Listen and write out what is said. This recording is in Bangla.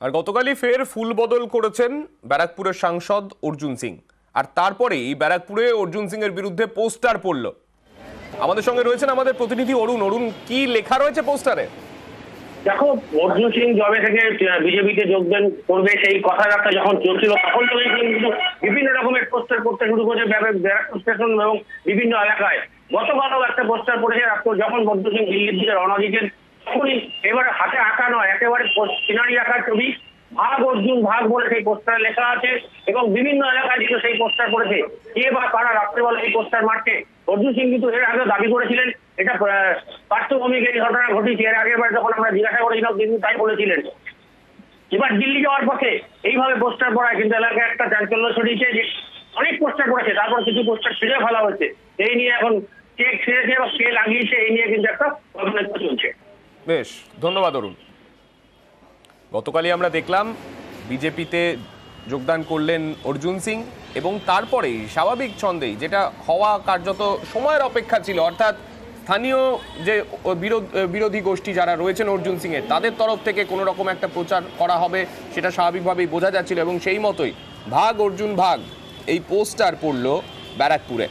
আর গতকালই ফের ফুল বদল করেছেন ব্যারাকপুরের সাংসদ অর্জুন সিং। আর তারপরেই ব্যারাকপুরে অর্জুন সিং এর বিরুদ্ধে পোস্টার পড়ল। আমাদের সঙ্গে রয়েছেন আমাদের প্রতিনিধি অরুণ। অরুণ, কি লেখা রয়েছে পোস্টারে? দেখো, অর্জুন সিং জবে থেকে বিজেপিতে যোগদান করবে সেই কথাবার্তা যখন চলছিল তখন থেকে কিন্তু বিভিন্ন রকমের পোস্টার করতে শুরু করেছে ব্যারাকপুর স্টেশন এবং বিভিন্ন এলাকায়। গতকালও একটা পোস্টার পড়েছে। যখন অর্জুন সিং দিল্লির দিকে রওনা দিয়েছেন তখনই এবারে হাতে আঁকা নয়, একেবারে সিনারি আঁকা ছবি ভাগ অর্জুন ভাগ বলে সেই পোস্টারে লেখা আছে এবং বিভিন্ন এলাকায় কিন্তু সেই পোস্টার পড়েছে। কে বা কারা রাত্রেবেলা এই পোস্টার মারছে? অর্জুন সিং কিন্তু এর আগে দাবি করেছিলেন এটা পার্শ্বভূমিক এই ঘটনা ঘটেছে। এর আগের যখন আমরা জিজ্ঞাসা করেছিলাম তিনি তাই বলেছিলেন। এবার দিল্লি যাওয়ার পথে এইভাবে পোস্টার পড়ায় কিন্তু এলাকায় একটা চাঞ্চল্য ছড়িয়েছে যে অনেক পোস্টার পড়েছে, তারপর কিছু পোস্টার ছিঁড়ে ফেলা হয়েছে। এই নিয়ে এখন কে ছিঁড়েছে বা কে লাগিয়েছে এই নিয়ে কিন্তু একটা তদন্ত চলছে। বেশ, ধন্যবাদ অরুণ। গতকালই আমরা দেখলাম বিজেপিতে যোগদান করলেন অর্জুন সিং এবং তারপরেই স্বাভাবিক ছন্দেই, যেটা হওয়া কার্যত সময়ের অপেক্ষা ছিল, অর্থাৎ স্থানীয় যে বিরোধী গোষ্ঠী যারা রয়েছেন অর্জুন সিং এর, তাদের তরফ থেকে কোনো রকম একটা প্রচার করা হবে সেটা স্বাভাবিকভাবেই বোঝা যাচ্ছিল এবং সেই মতোই ভাগ অর্জুন ভাগ এই পোস্টার পড়ল ব্যারাকপুরে।